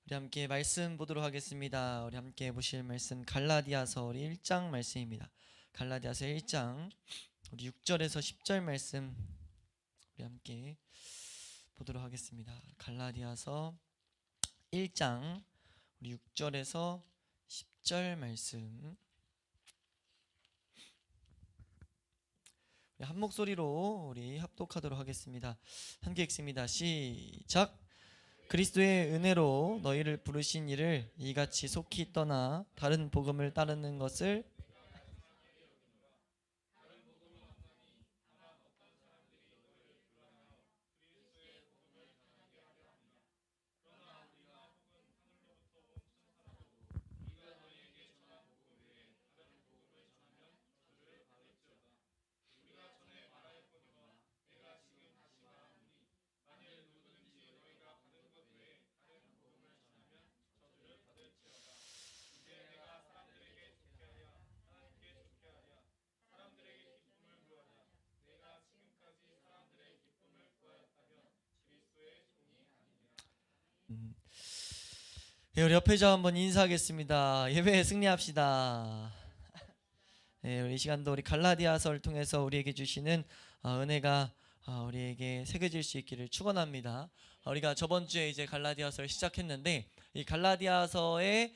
우리 함께 말씀 보도록 하겠습니다. 우리 함께 보실 말씀 갈라디아서 우리 1장 말씀입니다. 갈라디아서 1장 우리 6절에서 10절 말씀 우리 함께 보도록 하겠습니다. 갈라디아서 1장 우리 6절에서 10절 말씀 우리 한 목소리로 우리 합독하도록 하겠습니다. 함께 읽습니다. 시작. 그리스도의 은혜로 너희를 부르신 이를 이같이 속히 떠나 다른 복음을 따르는 것을 네, 우리 옆에 저 한번 인사하겠습니다. 예배에 승리합시다. 네, 우리 이 시간도 우리 갈라디아서를 통해서 우리에게 주시는 은혜가 우리에게 새겨질 수 있기를 축원합니다. 우리가 저번 주에 이제 갈라디아서를 시작했는데 이 갈라디아서에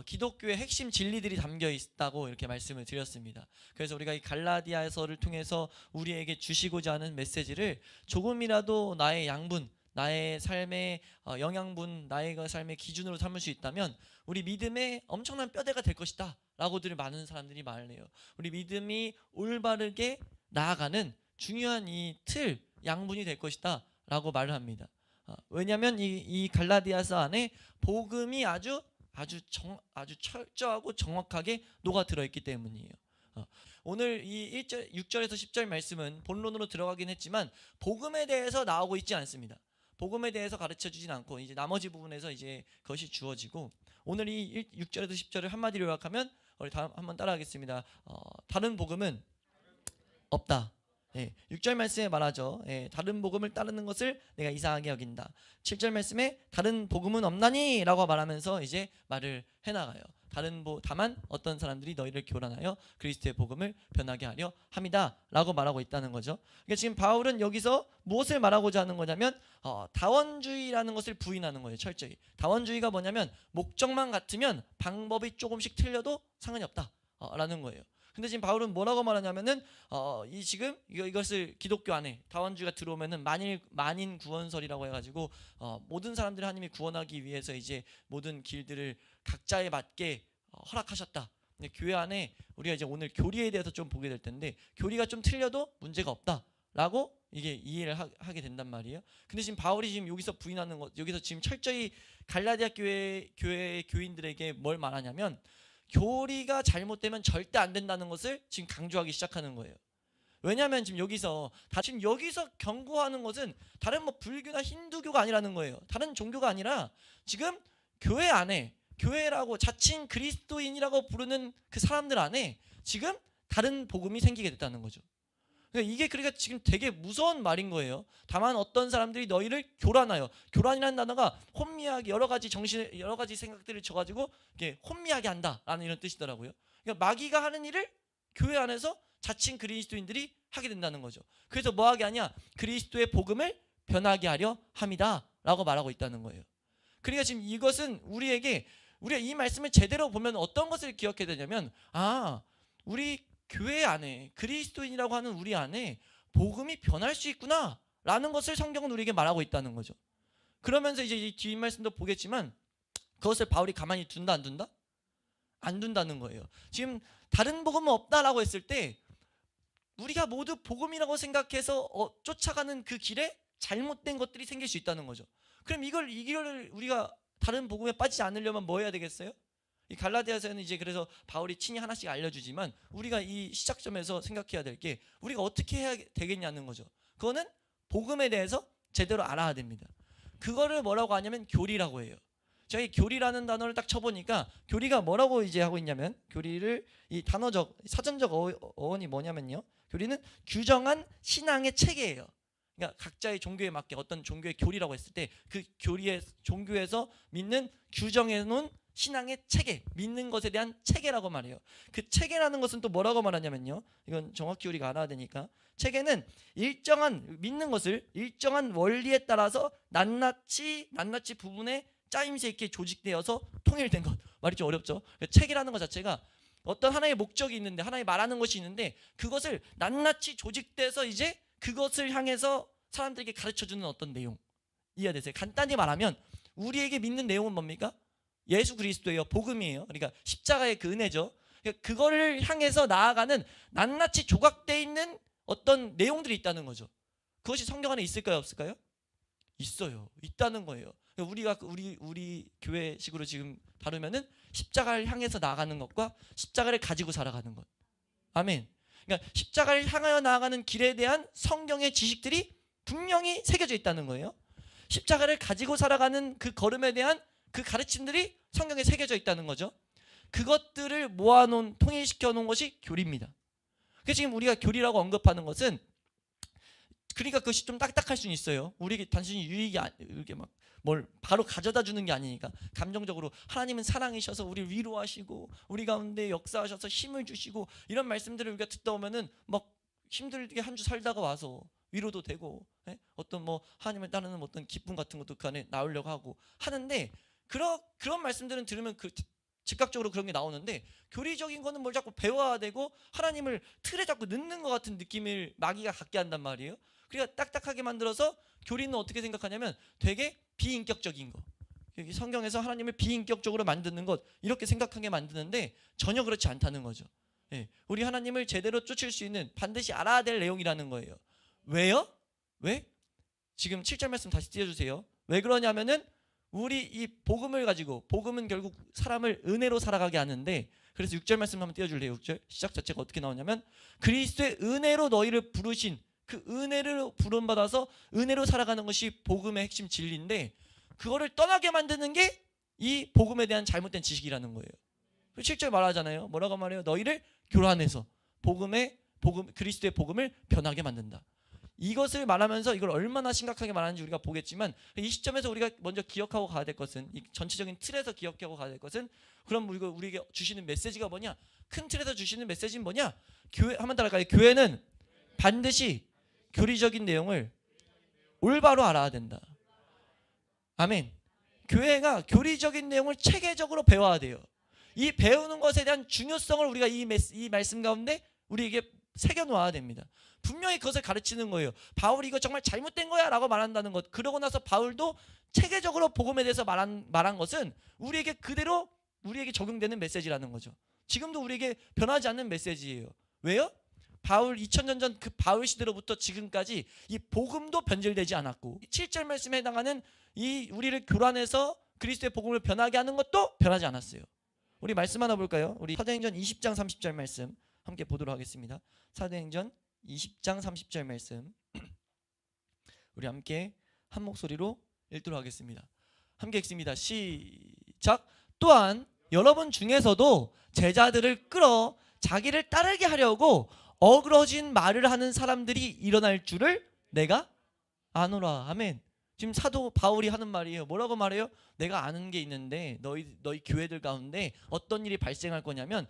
기독교의 핵심 진리들이 담겨 있다고 이렇게 말씀을 드렸습니다. 그래서 우리가 이 갈라디아서를 통해서 우리에게 주시고자 하는 메시지를 조금이라도 나의 양분, 나의 삶의 영양분, 나의 삶의 기준으로 삼을 수 있다면 우리 믿음의 엄청난 뼈대가 될 것이다 라고들 많은 사람들이 말을 해요. 우리 믿음이 올바르게 나아가는 중요한 이 틀, 양분이 될 것이다 라고 말을 합니다. 왜냐하면 이 갈라디아서 안에 복음이 아주 철저하고 정확하게 녹아 들어있기 때문이에요. 오늘 이 1절, 6절에서 10절 말씀은 본론으로 들어가긴 했지만 복음에 대해서 나오고 있지 않습니다. 복음에 대해서 가르쳐 주진 않고 이제 나머지 부분에서 이제 그것이 주어지고 오늘 이 6절에서 10절을 한마디로 요약하면 우리 다음 한번 따라하겠습니다. 다른 복음은 없다. 6절 말씀에 말하죠. 다른 복음을 따르는 것을 내가 이상하게 여긴다. 7절 말씀에 다른 복음은 없나니? 라고 말하면서 이제 말을 해나가요. 다만 어떤 사람들이 너희를 교란하여 그리스도의 복음을 변하게 하려 함이다 라고 말하고 있다는 거죠. 그러니까 지금 바울은 여기서 무엇을 말하고자 하는 거냐면 다원주의라는 것을 부인하는 거예요. 철저히 다원주의가 뭐냐면 목적만 같으면 방법이 조금씩 틀려도 상관이 없다 라는 거예요. 근데 지금 바울은 뭐라고 말하냐면은 지금 이것을 기독교 안에 다원주의가 들어오면은 만인 구원설이라고 해가지고 모든 사람들을 하나님이 구원하기 위해서 이제 모든 길들을 각자에 맞게 허락하셨다. 근데 교회 안에 우리가 이제 오늘 교리에 대해서 좀 보게 될 텐데 교리가 좀 틀려도 문제가 없다라고 이게 이해를 하게 된단 말이에요. 근데 지금 바울이 지금 여기서 부인하는 것, 여기서 지금 철저히 갈라디아 교회 교인들에게 뭘 말하냐면 교리가 잘못되면 절대 안 된다는 것을 지금 강조하기 시작하는 거예요. 왜냐하면 지금 여기서 경고하는 것은 다른 불교나 힌두교가 아니라는 거예요. 다른 종교가 아니라 지금 교회 안에 교회라고 자칭 그리스도인이라고 부르는 그 사람들 안에 지금 다른 복음이 생기게 됐다는 거죠. 그러니까 지금 되게 무서운 말인 거예요. 다만 어떤 사람들이 너희를 교란하여, 교란이라는 단어가 혼미하게 여러 가지 생각들을 쳐가지고 이렇게 혼미하게 한다라는 이런 뜻이더라고요. 그러니까 마귀가 하는 일을 교회 안에서 자칭 그리스도인들이 하게 된다는 거죠. 그래서 뭐하게 하냐? 그리스도의 복음을 변하게 하려 함이다라고 말하고 있다는 거예요. 그러니까 지금 이것은 우리가 이 말씀을 제대로 보면 어떤 것을 기억해야 되냐면 우리 교회 안에 그리스도인이라고 하는 우리 안에 복음이 변할 수 있구나 라는 것을 성경은 우리에게 말하고 있다는 거죠. 그러면서 이제 이 뒤 말씀도 보겠지만 그것을 바울이 가만히 둔다 안 둔다? 안 둔다는 거예요. 지금 다른 복음은 없다라고 했을 때 우리가 모두 복음이라고 생각해서 쫓아가는 그 길에 잘못된 것들이 생길 수 있다는 거죠. 그럼 이 길을 우리가 다른 복음에 빠지지 않으려면 뭐 해야 되겠어요? 이 갈라디아서에는 이제 그래서 바울이 친히 하나씩 알려주지만 우리가 이 시작점에서 생각해야 될 게 우리가 어떻게 해야 되겠냐는 거죠. 그거는 복음에 대해서 제대로 알아야 됩니다. 그거를 뭐라고 하냐면 교리라고 해요. 저희 교리라는 단어를 딱 쳐보니까 교리가 뭐라고 이제 하고 있냐면 교리를 이 단어적 사전적 어원이 뭐냐면요. 교리는 규정한 신앙의 체계예요. 그러니까 각자의 종교에 맞게 어떤 종교의 교리라고 했을 때 그 교리의 종교에서 믿는 규정해 놓은 신앙의 체계, 믿는 것에 대한 체계라고 말해요. 그 체계라는 것은 또 뭐라고 말하냐면요. 이건 정확히 우리가 알아야 되니까. 체계는 일정한 믿는 것을 일정한 원리에 따라서 낱낱이 부분에 짜임새 있게 조직되어서 통일된 것. 말이 좀 어렵죠. 체계라는 것 자체가 어떤 하나의 목적이 있는데 하나의 말하는 것이 있는데 그것을 낱낱이 조직돼서 이제 그것을 향해서 사람들에게 가르쳐주는 어떤 내용. 이해되세요? 간단히 말하면 우리에게 믿는 내용은 뭡니까? 예수 그리스도예요. 복음이에요. 그러니까 십자가의 그 은혜죠. 그러니까 그거를 향해서 나아가는 낱낱이 조각되어 있는 어떤 내용들이 있다는 거죠. 그것이 성경 안에 있을까요? 없을까요? 있어요. 있다는 거예요. 우리가 우리 교회식으로 지금 다루면은 십자가를 향해서 나아가는 것과 십자가를 가지고 살아가는 것. 아멘. 그러니까 십자가를 향하여 나아가는 길에 대한 성경의 지식들이 분명히 새겨져 있다는 거예요. 십자가를 가지고 살아가는 그 걸음에 대한 그 가르침들이 성경에 새겨져 있다는 거죠. 그것들을 모아놓은 통일시켜 놓은 것이 교리입니다. 그래서 지금 우리가 교리라고 언급하는 것은 그러니까 그것이 좀 딱딱할 수는 있어요. 우리에게 단순히 유익이 이렇게 막 뭘 바로 가져다 주는 게 아니니까 감정적으로 하나님은 사랑이셔서 우리를 위로하시고 우리 가운데 역사하셔서 힘을 주시고 이런 말씀들을 우리가 듣다 보면은 막 힘들게 한 주 살다가 와서 위로도 되고 어떤 뭐 하나님을 따르는 어떤 기쁨 같은 것도 그 안에 나오려고 하고 하는데 그런 말씀들은 들으면 즉각적으로 그런 게 나오는데 교리적인 거는 뭘 자꾸 배워야 되고 하나님을 틀에 자꾸 넣는 것 같은 느낌을 마귀가 갖게 한단 말이에요. 그러니까 딱딱하게 만들어서 교리는 어떻게 생각하냐면 되게 비인격적인 거. 여기 성경에서 하나님을 비인격적으로 만드는 것 이렇게 생각하게 만드는데 전혀 그렇지 않다는 거죠. 우리 하나님을 제대로 쫓을 수 있는 반드시 알아야 될 내용이라는 거예요. 왜요? 왜? 지금 7절 말씀 다시 띄워주세요. 왜 그러냐면은 우리 이 복음을 가지고 복음은 결국 사람을 은혜로 살아가게 하는데 그래서 6절 말씀 한번 띄워줄래요. 6절 시작 자체가 어떻게 나오냐면 그리스도의 은혜로 너희를 부르신 그 은혜를 부름받아서 은혜로 살아가는 것이 복음의 핵심 진리인데 그거를 떠나게 만드는 게 이 복음에 대한 잘못된 지식이라는 거예요. 실제 말하잖아요. 뭐라고 말해요? 너희를 교란해서 그리스도의 복음을 변하게 만든다. 이것을 말하면서 이걸 얼마나 심각하게 말하는지 우리가 보겠지만 이 시점에서 우리가 먼저 기억하고 가야 될 것은 이 전체적인 틀에서 기억하고 가야 될 것은 그럼 우리에게 주시는 메시지가 뭐냐? 큰 틀에서 주시는 메시지는 뭐냐? 교회 한번 따라갈까요? 교회는 반드시 교리적인 내용을 올바로 알아야 된다. 아멘. 교회가 교리적인 내용을 체계적으로 배워야 돼요. 이 배우는 것에 대한 중요성을 우리가 이 말씀 가운데 우리에게 새겨놓아야 됩니다. 분명히 그것을 가르치는 거예요. 바울이 이거 정말 잘못된 거야 라고 말한다는 것. 그러고 나서 바울도 체계적으로 복음에 대해서 말한 것은 우리에게 그대로 우리에게 적용되는 메시지라는 거죠. 지금도 우리에게 변하지 않는 메시지예요. 왜요? 바울 2000년 전 그 바울 시대로부터 지금까지 이 복음도 변질되지 않았고 7절 말씀에 해당하는 이 우리를 교란해서 그리스도의 복음을 변하게 하는 것도 변하지 않았어요. 우리 말씀 하나 볼까요? 우리 사도행전 20장 30절 말씀 함께 보도록 하겠습니다. 사도행전 20장 30절 말씀 우리 함께 한 목소리로 읽도록 하겠습니다. 함께 읽습니다. 시작. 또한 여러분 중에서도 제자들을 끌어 자기를 따르게 하려고 어그러진 말을 하는 사람들이 일어날 줄을 내가 아노라. 아멘. 지금 사도 바울이 하는 말이에요. 뭐라고 말해요? 내가 아는 게 있는데 너희 교회들 가운데 어떤 일이 발생할 거냐면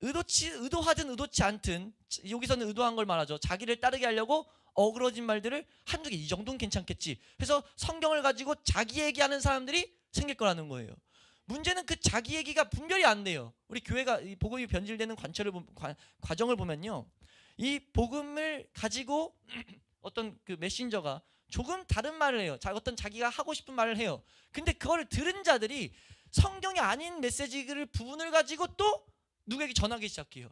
의도하든 의도치 않든 여기서는 의도한 걸 말하죠. 자기를 따르게 하려고 어그러진 말들을 한두 개 이 정도는 괜찮겠지. 그래서 성경을 가지고 자기 얘기하는 사람들이 생길 거라는 거예요. 문제는 그 자기 얘기가 분별이 안 돼요. 우리 교회가 이 복음이 변질되는 과정을 보면요, 이 복음을 가지고 어떤 그 메신저가 조금 다른 말을 해요. 어떤 자기가 하고 싶은 말을 해요. 근데 그거를 들은 자들이 성경이 아닌 메시지를 부분을 가지고 또 누구에게 전하기 시작해요.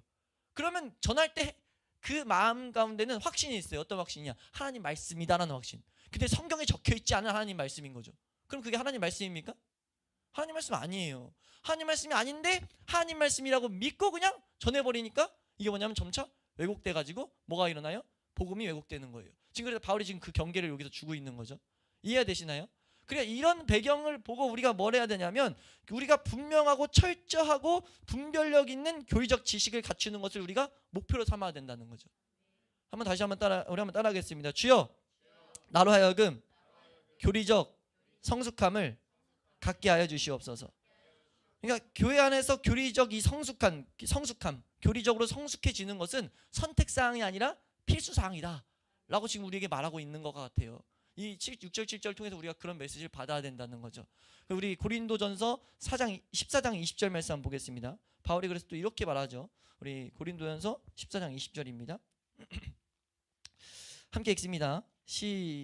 그러면 전할 때 그 마음 가운데는 확신이 있어요. 어떤 확신이냐? 하나님 말씀이다라는 확신. 근데 성경에 적혀있지 않은 하나님 말씀인 거죠. 그럼 그게 하나님 말씀입니까? 하나님 말씀 아니에요. 하나님 말씀이 아닌데 하나님 말씀이라고 믿고 그냥 전해버리니까 이게 뭐냐면 점차 왜곡돼가지고 뭐가 일어나요? 복음이 왜곡되는 거예요. 지금 그래서 바울이 지금 그 경계를 여기서 주고 있는 거죠. 이해되시나요? 그러니까 이런 배경을 보고 우리가 뭘 해야 되냐면 우리가 분명하고 철저하고 분별력 있는 교리적 지식을 갖추는 것을 우리가 목표로 삼아야 된다는 거죠. 우리 한번 따라하겠습니다. 주여, 나로 하여금 교리적 성숙함을 갖게 하여 주시옵소서. 그러니까 교회 안에서 교리적 이 성숙함, 교리적으로 성숙해지는 것은 선택사항이 아니라 필수사항이다 라고 지금 우리에게 말하고 있는 것 같아요. 이 6절 7절 통해서 우리가 그런 메시지를 받아야 된다는 거죠. 우리 고린도전서 14장 20절 말씀 한번 보겠습니다. 바울이 그래서 또 이렇게 말하죠. 우리 고린도전서 14장 20절입니다. 함께 읽습니다. 시작.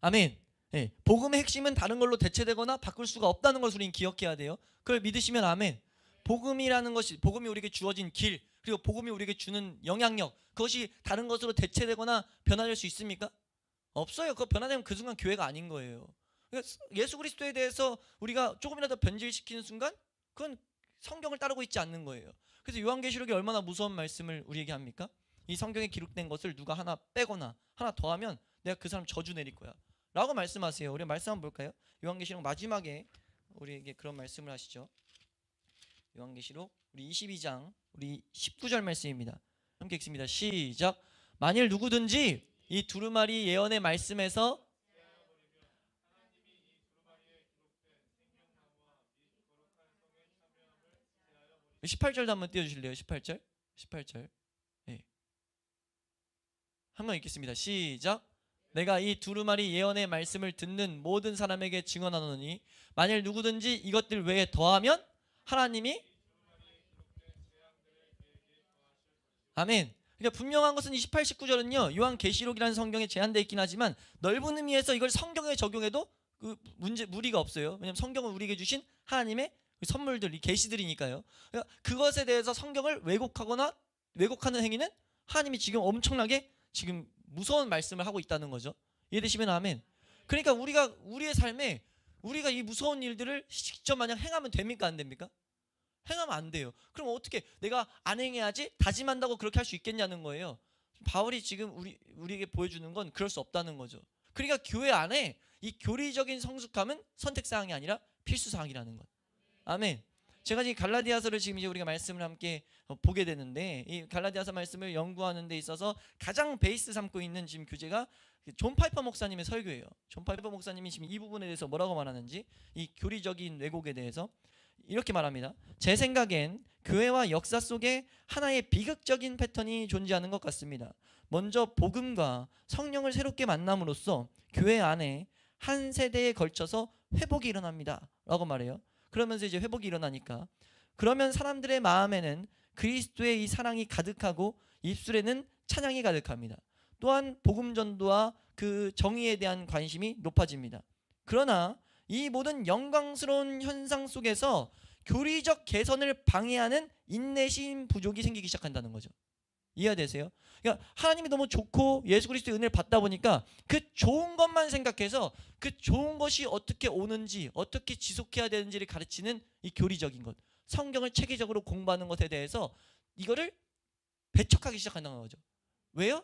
아멘. 네, 복음의 핵심은 다른 걸로 대체되거나 바꿀 수가 없다는 것을 우리는 기억해야 돼요. 그걸 믿으시면 아멘. 복음이라는 것이, 복음이 우리에게 주어진 길, 그리고 복음이 우리에게 주는 영향력, 그것이 다른 것으로 대체되거나 변화될 수 있습니까? 없어요. 그거 변화되면 그 순간 교회가 아닌 거예요. 그러니까 예수 그리스도에 대해서 우리가 조금이라도 변질시키는 순간 그건 성경을 따르고 있지 않는 거예요. 그래서 요한계시록이 얼마나 무서운 말씀을 우리에게 합니까? 이 성경에 기록된 것을 누가 하나 빼거나 하나 더하면 내가 그 사람 저주 내릴 거야 라고 말씀하세요. 우리 말씀 한번 볼까요? 요한계시록 마지막에 우리에게 그런 말씀을 하시죠. 요한계시록 우리 22장 우리 19절 말씀입니다. 함께 읽습니다. 시작. 만일 누구든지 이 두루마리 예언의 말씀에서 18절도 한번 띄워주실래요? 18절. 네. 한번 읽겠습니다. 시작. 내가 이 두루마리 예언의 말씀을 듣는 모든 사람에게 증언하노니 만일 누구든지 이것들 외에 더하면 하나님이 아멘. 그러니까 분명한 것은 28, 19절은요 요한계시록이라는 성경에 제한되어 있긴 하지만 넓은 의미에서 이걸 성경에 적용해도 그 무리가 없어요. 왜냐하면 성경은 우리에게 주신 하나님의 선물들, 이 계시들이니까요. 그러니까 그것에 대해서 성경을 왜곡하는 행위는 하나님이 지금 엄청나게 지금 무서운 말씀을 하고 있다는 거죠. 이해되시면 아멘. 그러니까 우리의 삶에 우리가 이 무서운 일들을 직접 마냥 행하면 됩니까? 안 됩니까? 행하면 안 돼요. 그럼 어떻게 내가 안 행해야지 다짐한다고 그렇게 할 수 있겠냐는 거예요. 바울이 지금 우리에게 보여주는 건 그럴 수 없다는 거죠. 그러니까 교회 안에 이 교리적인 성숙함은 선택사항이 아니라 필수사항이라는 것. 아멘. 제가 지금 갈라디아서를 지금 이제 우리가 말씀을 함께 보게 되는데 이 갈라디아서 말씀을 연구하는 데 있어서 가장 베이스 삼고 있는 지금 교재가 존 파이퍼 목사님의 설교예요. 존 파이퍼 목사님이 지금 이 부분에 대해서 뭐라고 말하는지, 이 교리적인 왜곡에 대해서 이렇게 말합니다. 제 생각엔 교회와 역사 속에 하나의 비극적인 패턴이 존재하는 것 같습니다. 먼저 복음과 성령을 새롭게 만남으로써 교회 안에 한 세대에 걸쳐서 회복이 일어납니다 라고 말해요. 그러면서 이제 회복이 일어나니까 그러면 사람들의 마음에는 그리스도의 이 사랑이 가득하고 입술에는 찬양이 가득합니다. 또한 복음 전도와 그 정의에 대한 관심이 높아집니다. 그러나 이 모든 영광스러운 현상 속에서 교리적 개선을 방해하는 인내심 부족이 생기기 시작한다는 거죠. 이해되세요? 그러니까 하나님이 너무 좋고 예수 그리스도의 은혜를 받다 보니까 그 좋은 것만 생각해서 그 좋은 것이 어떻게 오는지, 어떻게 지속해야 되는지를 가르치는 이 교리적인 것, 성경을 체계적으로 공부하는 것에 대해서 이거를 배척하기 시작한다는 거죠. 왜요?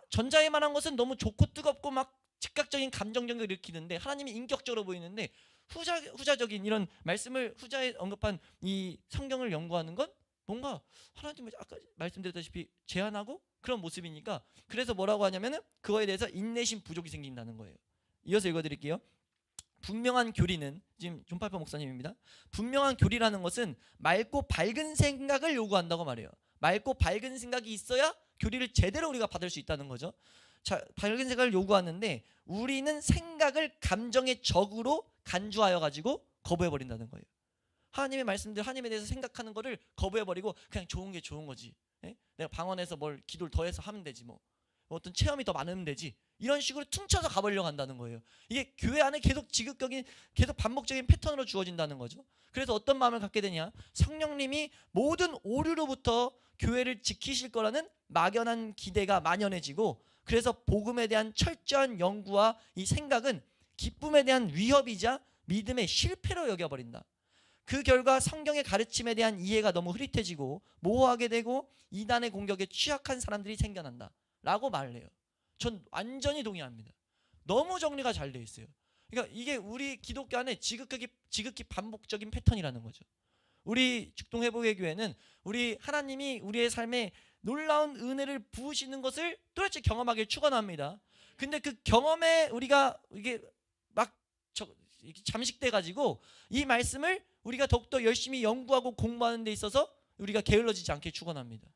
전자에 만한 것은 너무 좋고 뜨겁고 막 즉각적인 감정적을 일으키는데 하나님이 인격적으로 보이는데 후자적인 이런 말씀을 후자에 언급한 이 성경을 연구하는 건 뭔가 하나님이 아까 말씀드렸다시피 제한하고 그런 모습이니까 그래서 뭐라고 하냐면은 그거에 대해서 인내심 부족이 생긴다는 거예요. 이어서 읽어드릴게요. 분명한 교리는 지금 존 파이퍼 목사님입니다. 분명한 교리라는 것은 맑고 밝은 생각을 요구한다고 말해요. 맑고 밝은 생각이 있어야 교리를 제대로 우리가 받을 수 있다는 거죠. 자, 밝은 생각을 요구하는데 우리는 생각을 감정의 적으로 간주하여 가지고 거부해 버린다는 거예요. 하나님의 말씀들, 하나님에 대해서 생각하는 거를 거부해 버리고 그냥 좋은 게 좋은 거지. 예? 내가 방언에서 뭘 기도를 더해서 하면 되지 뭐. 어떤 체험이 더 많으면 되지. 이런 식으로 퉁쳐서 가보려고 한다는 거예요. 이게 교회 안에 계속 지극적인, 계속 반복적인 패턴으로 주어진다는 거죠. 그래서 어떤 마음을 갖게 되냐? 성령님이 모든 오류로부터 교회를 지키실 거라는 막연한 기대가 만연해지고 그래서 복음에 대한 철저한 연구와 이 생각은 기쁨에 대한 위협이자 믿음의 실패로 여겨버린다. 그 결과 성경의 가르침에 대한 이해가 너무 흐릿해지고 모호하게 되고 이단의 공격에 취약한 사람들이 생겨난다 라고 말을 해요. 전 완전히 동의합니다. 너무 정리가 잘 돼 있어요. 그러니까 이게 우리 기독교 안에 지극히 반복적인 패턴이라는 거죠. 우리 축동회복의 교회는 우리 하나님이 우리의 삶에 놀라운 은혜를 부으시는 것을 또렷이 경험하길 축원합니다. 근데 그 경험에 우리가 이게 막 잠식돼 가지고 이 말씀을 우리가 더욱더 열심히 연구하고 공부하는 데 있어서 우리가 게을러지지 않게 축원합니다.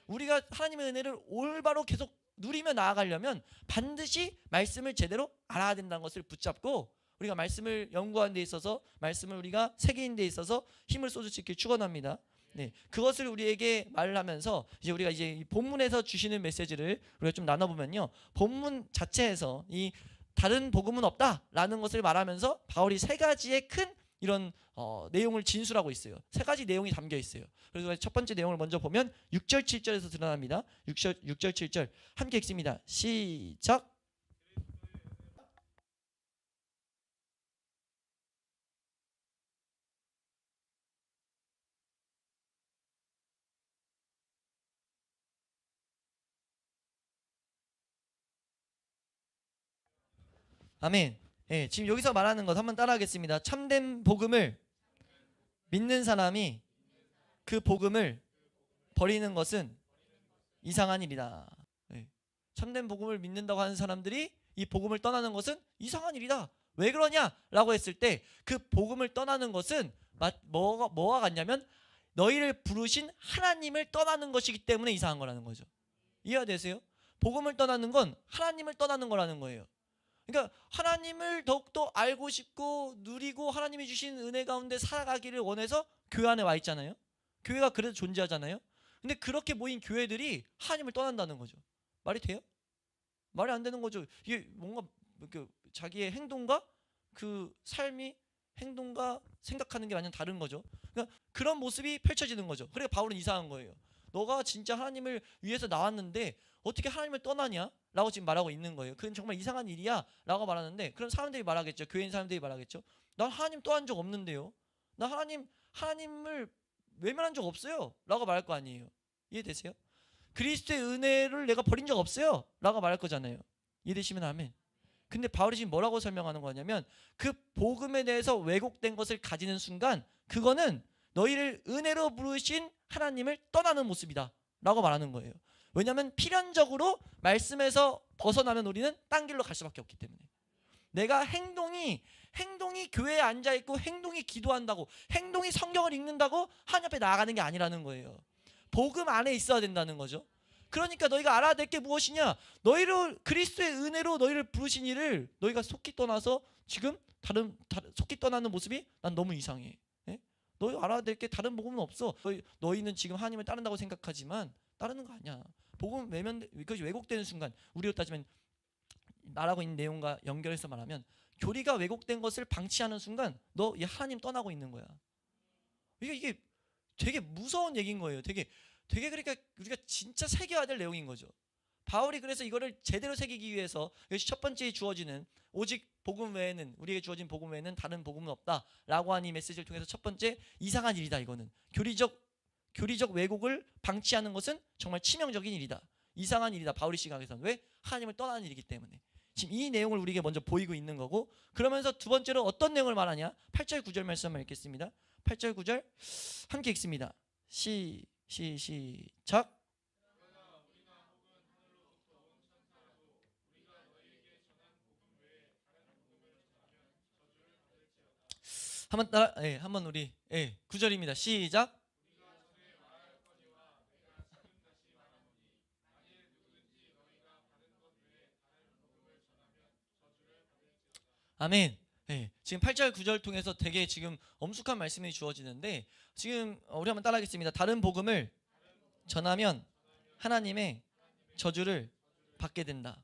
우리가 하나님의 은혜를 올바로 계속 누리며 나아가려면 반드시 말씀을 제대로 알아야 된다는 것을 붙잡고 우리가 말씀을 연구하는 데 있어서 말씀을 우리가 새기는 데 있어서 힘을 쏟을 수 있길 축원합니다. 네, 그것을 우리에게 말을 하면서 이제 우리가 이제 이 본문에서 주시는 메시지를 우리가 좀 나눠보면요, 본문 자체에서 이 다른 복음은 없다라는 것을 말하면서 바울이 세 가지의 큰 이런 내용을 진술하고 있어요. 세 가지 내용이 담겨 있어요. 그래서 첫 번째 내용을 먼저 보면 6절 7절에서 드러납니다. 6절 7절 함께 읽습니다. 시작. 아멘. 예, 지금 여기서 말하는 것 한번 따라하겠습니다. 참된 복음을 믿는 사람이 그 복음을 버리는 것은 이상한 일이다. 예, 참된 복음을 믿는다고 하는 사람들이 이 복음을 떠나는 것은 이상한 일이다. 왜 그러냐라고 했을 때 그 복음을 떠나는 것은 뭐가 같냐면 너희를 부르신 하나님을 떠나는 것이기 때문에 이상한 거라는 거죠. 이해가 되세요? 복음을 떠나는 건 하나님을 떠나는 거라는 거예요. 그러니까 하나님을 더욱더 알고 싶고 누리고 하나님이 주신 은혜 가운데 살아가기를 원해서 교회 안에 와 있잖아요. 교회가 그래서 존재하잖아요. 근데 그렇게 모인 교회들이 하나님을 떠난다는 거죠. 말이 돼요? 말이 안 되는 거죠. 이게 뭔가 자기의 행동과 그 삶이 행동과 생각하는 게 완전 다른 거죠. 그러니까 그런 모습이 펼쳐지는 거죠. 그래 바울은 이상한 거예요. 너가 진짜 하나님을 위해서 나왔는데 어떻게 하나님을 떠나냐? 라고 지금 말하고 있는 거예요. 그건 정말 이상한 일이야 라고 말하는데, 그럼 사람들이 말하겠죠. 교회인 사람들이 말하겠죠. 난 하나님 떠난 적 없는데요. 나 하나님을 외면한 적 없어요 라고 말할 거 아니에요. 이해되세요? 그리스도의 은혜를 내가 버린 적 없어요 라고 말할 거잖아요. 이해되시면 아멘. 근데 바울이 지금 뭐라고 설명하는 거냐면 그 복음에 대해서 왜곡된 것을 가지는 순간 그거는 너희를 은혜로 부르신 하나님을 떠나는 모습이다 라고 말하는 거예요. 왜냐하면 필연적으로 말씀에서 벗어나면 우리는 딴 길로 갈 수밖에 없기 때문에. 내가 행동이 교회에 앉아있고 행동이 기도한다고 행동이 성경을 읽는다고 하나님 앞에 나아가는 게 아니라는 거예요. 복음 안에 있어야 된다는 거죠. 그러니까 너희가 알아야 될 게 무엇이냐, 너희를 그리스도의 은혜로 너희를 부르신 이를 너희가 속히 떠나서 지금 다른 속히 떠나는 모습이 난 너무 이상해. 예? 너희 알아야 될 게 다른 복음은 없어. 너희는 지금 하나님을 따른다고 생각하지만 따르는 거 아니야. 복음 그것이 왜곡되는 순간, 우리로 따지면 말하고 있는 내용과 연결해서 말하면 교리가 왜곡된 것을 방치하는 순간 너 이 하나님 떠나고 있는 거야. 이게 되게 무서운 얘기인 거예요. 되게 그러니까 우리가 진짜 새겨야 될 내용인 거죠. 바울이 그래서 이거를 제대로 새기기 위해서 이것이 첫 번째 주어지는 오직 복음 외에는, 우리에게 주어진 복음 외에는 다른 복음은 없다라고 하는 이 메시지를 통해서 첫 번째 이상한 일이다. 이거는 교리적 왜곡을 방치하는 것은 정말 치명적인 일이다. 이상한 일이다. 바울이 시각에서는. 왜? 하나님을 떠나는 일이기 때문에. 지금 이 내용을 우리에게 먼저 보이고 있는 거고, 그러면서 두 번째로 어떤 내용을 말하냐? 8절 9절 말씀 한번 읽겠습니다. 8절 9절 함께 읽습니다. 시작. 한번 우리 9절입니다. 시작. 아멘. 지금 8절 9절 통해서 되게 지금 엄숙한 말씀이 주어지는데, 지금 우리 한번 따라하겠습니다. 다른 복음을 전하면 하나님의 저주를 받게 된다.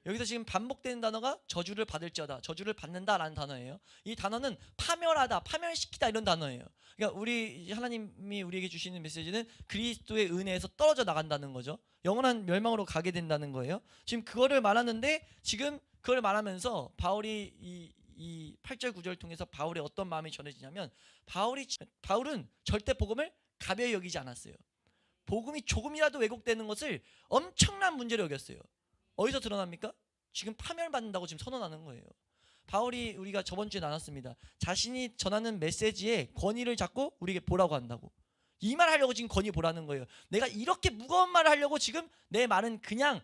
여기서 지금 반복되는 단어가 저주를 받을지어다, 저주를 받는다라는 단어예요. 이 단어는 파멸하다, 파멸시키다 이런 단어예요. 그러니까 하나님이 우리에게 주시는 메시지는 그리스도의 은혜에서 떨어져 나간다는 거죠. 영원한 멸망으로 가게 된다는 거예요. 지금 그거를 말하는데, 지금 그걸 말하면서 바울이 이 8절 9절을 통해서 바울의 어떤 마음이 전해지냐면, 바울은 절대 복음을 가벼이 여기지 않았어요. 복음이 조금이라도 왜곡되는 것을 엄청난 문제로 여겼어요. 어디서 드러납니까? 지금 파멸받는다고 지금 선언하는 거예요. 바울이 우리가 저번 주에 나눴습니다. 자신이 전하는 메시지에 권위를 잡고 우리에게 보라고 한다고. 이 말 하려고 지금 권위 보라는 거예요. 내가 이렇게 무거운 말을 하려고 지금 내 말은 그냥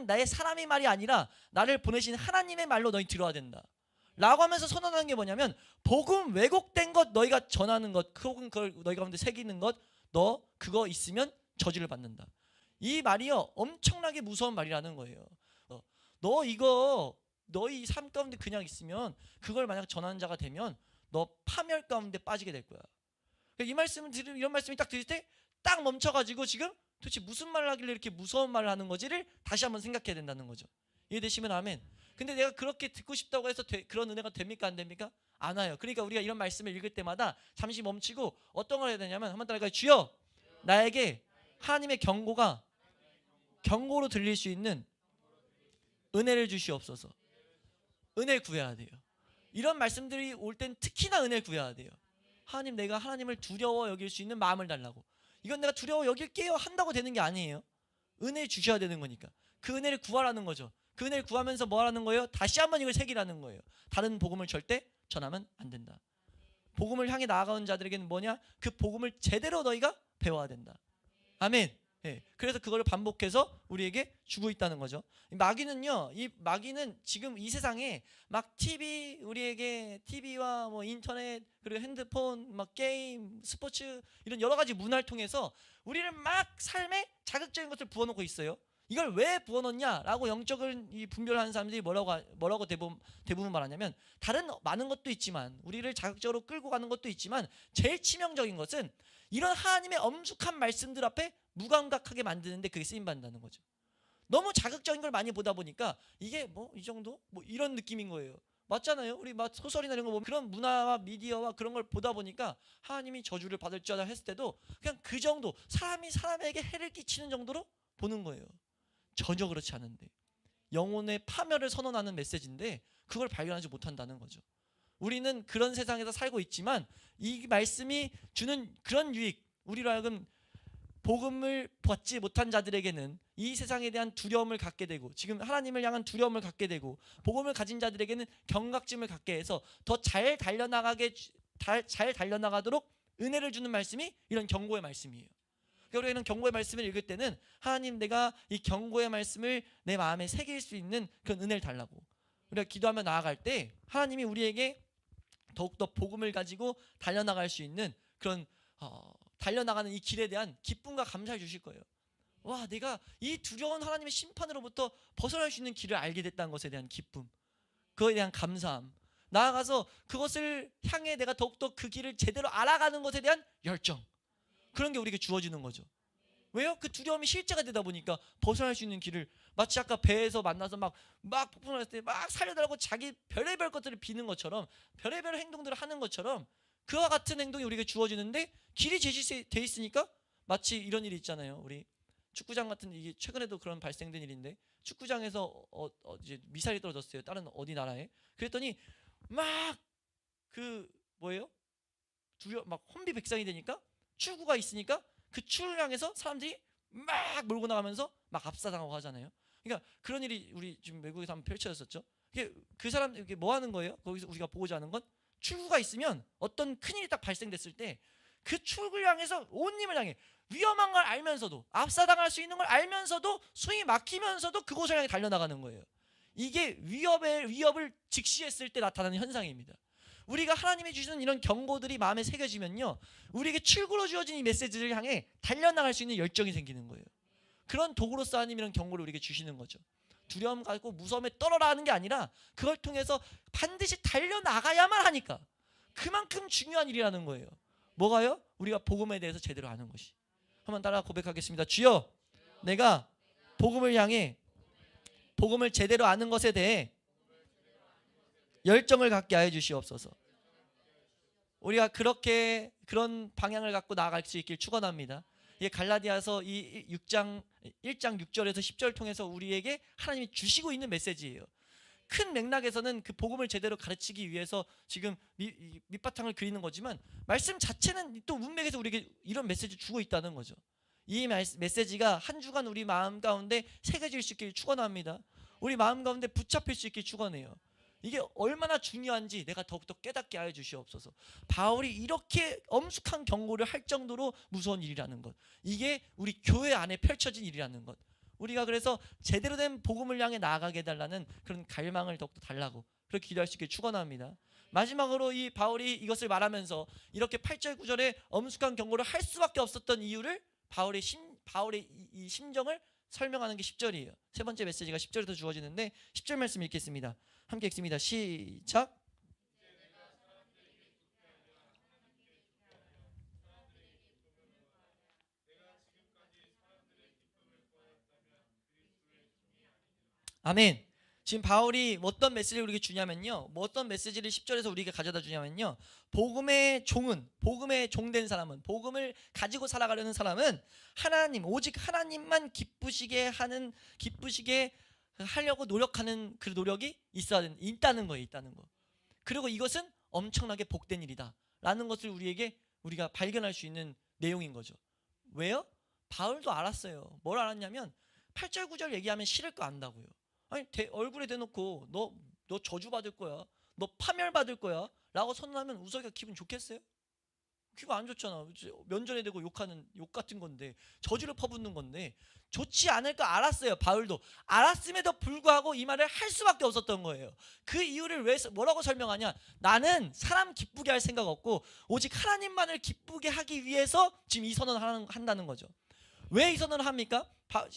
나의 사람의 말이 아니라 나를 보내신 하나님의 말로 너희 들어야 된다 라고 하면서 선언하는 게 뭐냐면, 복음 왜곡된 것 너희가 전하는 것, 혹은 그걸 너희 가운데 새기는 것, 너 그거 있으면 저주를 받는다. 이 말이요 엄청나게 무서운 말이라는 거예요. 너 이거 너희 삶 가운데 그냥 있으면, 그걸 만약 전하는 자가 되면 너 파멸 가운데 빠지게 될 거야. 이 말씀을 들으면, 이런 말씀이 딱 들을 때 딱 멈춰가지고 지금 도대체 무슨 말을 하길래 이렇게 무서운 말을 하는 거지를 다시 한번 생각해야 된다는 거죠. 이해되시면 아멘. 근데 내가 그렇게 듣고 싶다고 해서 그런 은혜가 됩니까 안 됩니까? 안 와요. 그러니까 우리가 이런 말씀을 읽을 때마다 잠시 멈추고 어떤 걸 해야 되냐면, 한번 따라해요. 주여 나에게 하나님의 경고로 들릴 수 있는 은혜를 주시옵소서. 은혜를 구해야 돼요. 이런 말씀들이 올 땐 특히나 은혜를 구해야 돼요. 하나님, 내가 하나님을 두려워 여길 수 있는 마음을 달라고. 이건 내가 두려워 여길게요 한다고 되는 게 아니에요. 은혜 주셔야 되는 거니까. 그 은혜를 구하라는 거죠. 그 은혜를 구하면서 뭐 하라는 거예요? 다시 한번 이걸 새기라는 거예요. 다른 복음을 절대 전하면 안 된다. 복음을 향해 나아가는 자들에게는 뭐냐? 그 복음을 제대로 너희가 배워야 된다. 아멘. 예, 그래서 그걸 반복해서 우리에게 주고 있다는 거죠. 마귀는요, 이 마귀는 지금 이 세상에 막 우리에게 TV와 뭐 인터넷, 그리고 핸드폰, 막 게임, 스포츠, 이런 여러 가지 문화를 통해서 우리를 막 삶에 자극적인 것을 부어놓고 있어요. 이걸 왜 부어놓냐라고 영적을 분별하는 사람들이 뭐라고 대부분 말하냐면, 다른 많은 것도 있지만, 우리를 자극적으로 끌고 가는 것도 있지만, 제일 치명적인 것은 이런 하나님의 엄숙한 말씀들 앞에 무감각하게 만드는데 그게 쓰임받는다는 거죠. 너무 자극적인 걸 많이 보다 보니까 이게 뭐 이 정도? 뭐 이런 느낌인 거예요. 맞잖아요. 우리 막 소설이나 이런 거 보면 그런 문화와 미디어와 그런 걸 보다 보니까 하나님이 저주를 받을 줄 알아 했을 때도 그냥 그 정도, 사람이 사람에게 해를 끼치는 정도로 보는 거예요. 전혀 그렇지 않은데, 영혼의 파멸을 선언하는 메시지인데 그걸 발견하지 못한다는 거죠. 우리는 그런 세상에서 살고 있지만 이 말씀이 주는 그런 유익, 우리로 하여금 복음을 받지 못한 자들에게는 이 세상에 대한 두려움을 갖게 되고, 지금 하나님을 향한 두려움을 갖게 되고, 복음을 가진 자들에게는 경각심을 갖게 해서 더 잘 달려나가도록 은혜를 주는 말씀이 이런 경고의 말씀이에요. 그러니까 우리는 경고의 말씀을 읽을 때는, 하나님, 내가 이 경고의 말씀을 내 마음에 새길 수 있는 그런 은혜를 달라고. 우리가 기도하며 나아갈 때 하나님이 우리에게 더욱더 복음을 가지고 달려나갈 수 있는 그런 달려나가는 이 길에 대한 기쁨과 감사를 주실 거예요. 와, 내가 이 두려운 하나님의 심판으로부터 벗어날 수 있는 길을 알게 됐다는 것에 대한 기쁨, 그거에 대한 감사함, 나아가서 그것을 향해 내가 더욱더 그 길을 제대로 알아가는 것에 대한 열정, 그런 게 우리에게 주어지는 거죠. 왜요? 그 두려움이 실제가 되다 보니까 벗어날 수 있는 길을, 마치 아까 배에서 만나서 막 폭풍을 했을 때 막 살려달라고 자기 별의별 것들을 비는 것처럼, 별의별 행동들을 하는 것처럼 그와 같은 행동이 우리에게 주어지는데, 길이 제시돼 있으니까, 마치 이런 일이 있잖아요. 우리 축구장 같은, 이게 최근에도 그런 발생된 일인데, 축구장에서 이제 미사일이 떨어졌어요. 다른 어디 나라에. 그랬더니 막 뭐예요? 막 혼비백산이 되니까, 출구가 있으니까 그 출구를 향해서 사람들이 막 몰고 나가면서 막 압사당하고 하잖아요. 그러니까 그런 일이 우리 지금 외국에서 한번 펼쳐졌었죠. 그 사람 이게 뭐 하는 거예요? 거기서 우리가 보고자 하는 건, 출구가 있으면 어떤 큰일이 딱 발생됐을 때 그 출구를 향해서 온 힘을 향해, 위험한 걸 알면서도, 압사당할 수 있는 걸 알면서도, 숨이 막히면서도 그곳을 향해 달려나가는 거예요. 이게 위협을 직시했을 때 나타나는 현상입니다. 우리가 하나님이 주시는 이런 경고들이 마음에 새겨지면요, 우리에게 출구로 주어진 이 메시지를 향해 달려나갈 수 있는 열정이 생기는 거예요. 그런 도구로서 하나님 이런 경고를 우리에게 주시는 거죠. 두려움 갖고 무서움에 떨어라 하는 게 아니라, 그걸 통해서 반드시 달려나가야만 하니까 그만큼 중요한 일이라는 거예요. 뭐가요? 우리가 복음에 대해서 제대로 아는 것이. 한번 따라 고백하겠습니다. 주여, 내가 복음을 향해, 복음을 제대로 아는 것에 대해 열정을 갖게 하여 주시옵소서. 우리가 그런 방향을 갖고 나아갈 수 있길 축원합니다. 이게 갈라디아서 이 1장 6절에서 10절 통해서 우리에게 하나님이 주시고 있는 메시지예요. 큰 맥락에서는 그 복음을 제대로 가르치기 위해서 지금 밑바탕을 그리는 거지만, 말씀 자체는 또 문맥에서 우리에게 이런 메시지를 주고 있다는 거죠. 이 메시지가 한 주간 우리 마음 가운데 새겨질 수 있길 축원합니다. 우리 마음 가운데 붙잡힐 수 있길 축원해요. 이게 얼마나 중요한지 내가 더욱더 깨닫게 하여 주시옵소서. 바울이 이렇게 엄숙한 경고를 할 정도로 무서운 일이라는 것, 이게 우리 교회 안에 펼쳐진 일이라는 것, 우리가 그래서 제대로 된 복음을 향해 나아가게 해달라는 그런 갈망을 더욱더 달라고 그렇게 기도할 수 있게 축원합니다. 마지막으로 이 바울이 이것을 말하면서 이렇게 8절 9절에 엄숙한 경고를 할 수밖에 없었던 이유를 바울의 이 심정을 설명하는 게 10절이에요. 세 번째 메시지가 10절에서 주어지는데 10절 말씀 읽겠습니다. 함께 읽습니다. 시작. 아멘. 지금 바울이 어떤 메시지를 우리에게 주냐면요, 어떤 메시지를 10절에서 우리에게 가져다 주냐면요, 복음의 종은, 복음의 종된 사람은, 복음을 가지고 살아가려는 사람은 하나님, 오직 하나님만 기쁘시게 하려고 노력하는 그 노력이 있다는 거예요. 있다는 거. 그리고 이것은 엄청나게 복된 일이다 라는 것을 우리가 발견할 수 있는 내용인 거죠. 왜요? 바울도 알았어요. 뭘 알았냐면 8절 9절 얘기하면 싫을 거 안다고요. 아니 얼굴에 대놓고 너 저주받을 거야, 너 파멸받을 거야 라고 선언하면 우석이가 기분 좋겠어요? 기분 안 좋잖아. 면전에 대고 욕 같은 건데, 저주를 퍼붓는 건데 좋지 않을 거 알았어요. 바울도 알았음에도 불구하고 이 말을 할 수밖에 없었던 거예요. 그 이유를 뭐라고 설명하냐, 나는 사람 기쁘게 할 생각 없고 오직 하나님만을 기쁘게 하기 위해서 지금 이 선언을 한다는 거죠. 왜 이 선언을 합니까?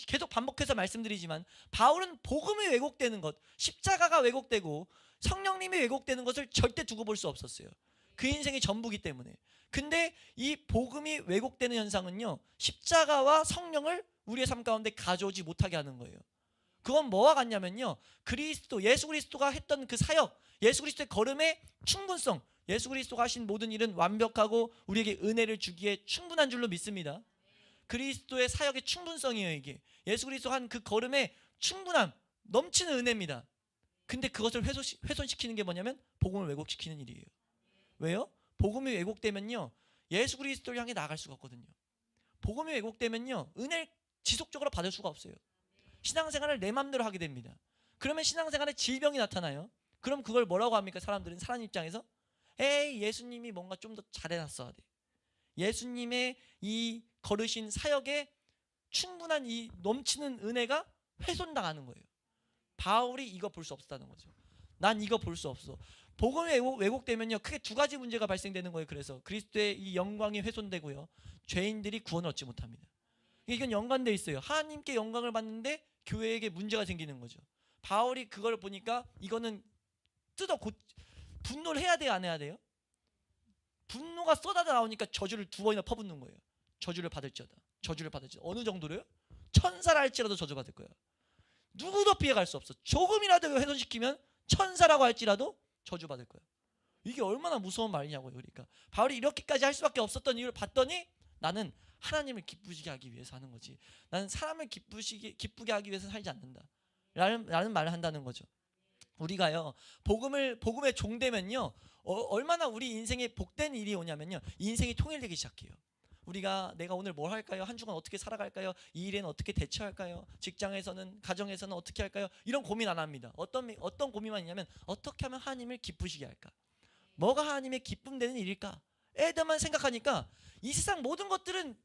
계속 반복해서 말씀드리지만 바울은 복음이 왜곡되는 것, 십자가가 왜곡되고 성령님이 왜곡되는 것을 절대 두고 볼 수 없었어요. 그 인생이 전부기 때문에. 근데 이 복음이 왜곡되는 현상은요, 십자가와 성령을 우리의 삶 가운데 가져오지 못하게 하는 거예요. 그건 뭐와 같냐면요, 예수 그리스도가 했던 그 사역, 예수 그리스도의 걸음의 충분성, 예수 그리스도가 하신 모든 일은 완벽하고 우리에게 은혜를 주기에 충분한 줄로 믿습니다. 그리스도의 사역의 충분성이에요. 이게 예수 그리스도 한 그 걸음의 충분함, 넘치는 은혜입니다. 근데 그것을 훼손시키는 게 뭐냐면 복음을 왜곡시키는 일이에요. 왜요? 복음이 왜곡되면요, 예수 그리스도를 향해 나아갈 수가 없거든요. 복음이 왜곡되면요, 은혜를 지속적으로 받을 수가 없어요. 신앙생활을 내 맘대로 하게 됩니다. 그러면 신앙생활에 질병이 나타나요. 그럼 그걸 뭐라고 합니까? 사람들은, 사람 입장에서 에이, 예수님이 뭔가 좀 더 잘해놨어야 돼. 예수님의 이 걸으신 사역에 충분한 이 넘치는 은혜가 훼손당하는 거예요. 바울이 이거 볼 수 없었다는 거죠. 난 이거 볼 수 없어. 복음이 왜곡되면요, 크게 두 가지 문제가 발생되는 거예요. 그래서 그리스도의 이 영광이 훼손되고요, 죄인들이 구원을 얻지 못합니다. 이건 연관되어 있어요. 하나님께 영광을 받는데 교회에게 문제가 생기는 거죠. 바울이 그걸 보니까 이거는 분노를 해야 돼요, 안 해야 돼요? 분노가 쏟아져 나오니까 저주를 2번이나 퍼붓는 거예요. 저주를 받을지어다. 어느 정도로요? 천사라 할지라도 저주받을 거예요. 누구도 피해갈 수 없어. 조금이라도 훼손시키면 천사라고 할지라도 저주받을 거예요. 이게 얼마나 무서운 말이냐고요. 그러니까 바울이 이렇게까지 할 수밖에 없었던 이유를 봤더니 나는 하나님을 기쁘시게 하기 위해서 하는 거지, 나는 사람을 기쁘게 하기 위해서 살지 않는다 라는 말을 한다는 거죠. 우리가요, 복음의 종되면요, 얼마나 우리 인생에 복된 일이 오냐면요, 인생이 통일되기 시작해요. 내가 오늘 뭘 할까요? 한 주간 어떻게 살아갈까요? 이 일에는 어떻게 대처할까요? 직장에서는, 가정에서는 어떻게 할까요? 이런 고민 안 합니다. 어떤 고민만 있냐면 어떻게 하면 하나님을 기쁘시게 할까? 뭐가 하나님의 기쁨 되는 일일까? 에만 생각하니까 이 세상 모든 것들은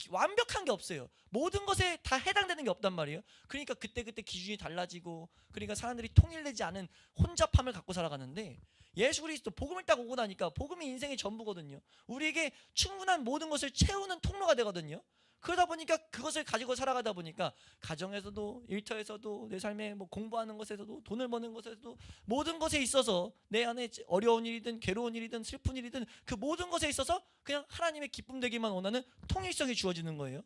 완벽한 게 없어요. 모든 것에 다 해당되는 게 없단 말이에요. 그러니까 그때그때 기준이 달라지고, 그러니까 사람들이 통일되지 않은 혼잡함을 갖고 살아가는데, 예수 그리스도 복음을 딱 오고 나니까 복음이 인생의 전부거든요. 우리에게 충분한 모든 것을 채우는 통로가 되거든요. 그러다 보니까 그것을 가지고 살아가다 보니까 가정에서도, 일터에서도, 내 삶에 공부하는 것에서도, 돈을 버는 것에서도, 모든 것에 있어서 내 안에 어려운 일이든 괴로운 일이든 슬픈 일이든 그 모든 것에 있어서 그냥 하나님의 기쁨 되기만 원하는 통일성이 주어지는 거예요.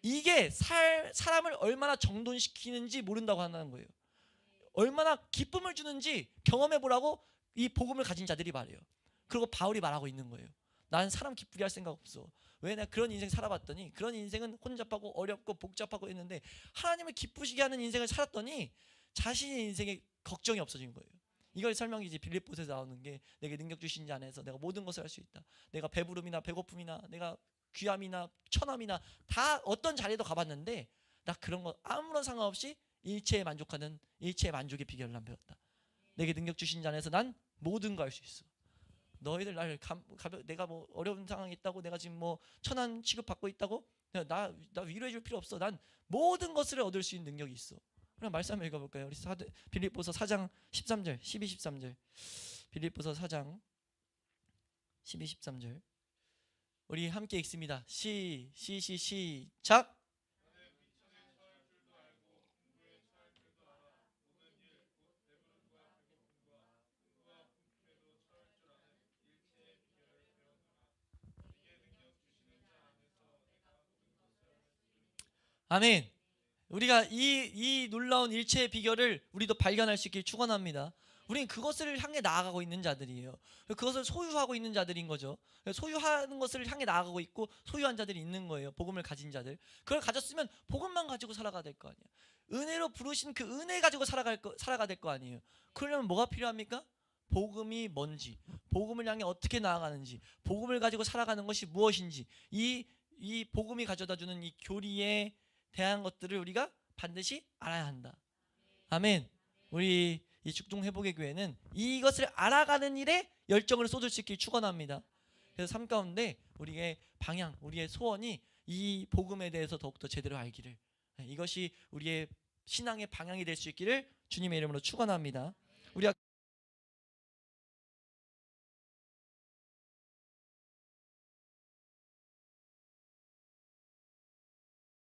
이게 사람을 얼마나 정돈시키는지 모른다고 한다는 거예요. 얼마나 기쁨을 주는지 경험해 보라고 이 복음을 가진 자들이 말해요. 그리고 바울이 말하고 있는 거예요. 난 사람 기쁘게 할 생각 없어. 왜? 내가 그런 인생 살아봤더니, 그런 인생은 혼잡하고 어렵고 복잡하고 했는데 하나님을 기쁘시게 하는 인생을 살았더니 자신의 인생에 걱정이 없어진 거예요. 이걸 설명이 이제 빌립보서에서 나오는 게, 내게 능력 주신 자 안에서 내가 모든 것을 할 수 있다. 내가 배부름이나 배고픔이나 내가 귀함이나 천함이나 다 어떤 자리에도 가봤는데 나 그런 거 아무런 상관없이 일체에 만족의 비결을 난 배웠다. 내게 능력 주신 자 안에서 난 모든 거 할 수 있어. 너희들 나를 내가 뭐 어려운 상황이 있다고, 내가 지금 뭐 천한 취급받고 있다고, 나 위로해 줄 필요 없어. 난 모든 것을 얻을 수 있는 능력이 있어. 그럼 말씀 한번 읽어볼까요? 우리 빌립보서 4장 13절 12, 13절. 빌립보서 4장 12, 13절 우리 함께 읽습니다. 시작. 아멘. 우리가 이 놀라운 일체의 비결을 우리도 발견할 수 있길 축원합니다. 우리는 그것을 향해 나아가고 있는 자들이에요. 그것을 소유하고 있는 자들인 거죠. 소유하는 것을 향해 나아가고 있고 소유한 자들이 있는 거예요. 복음을 가진 자들. 그걸 가졌으면 복음만 가지고 살아가야 될 거 아니에요. 은혜로 부르신 그 은혜 가지고 살아가 될 거 아니에요. 그러려면 뭐가 필요합니까? 복음이 뭔지, 복음을 향해 어떻게 나아가는지, 복음을 가지고 살아가는 것이 무엇인지, 이 복음이 가져다주는 이 교리에 대한 것들을 우리가 반드시 알아야 한다. 아멘. 우리 이 죽동 회복의 교회는 이것을 알아가는 일에 열정을 쏟을 수 있길 축원합니다. 그래서 삶 가운데 우리의 방향, 우리의 소원이 이 복음에 대해서 더욱더 제대로 알기를, 이것이 우리의 신앙의 방향이 될 수 있기를 주님의 이름으로 축원합니다. 우리가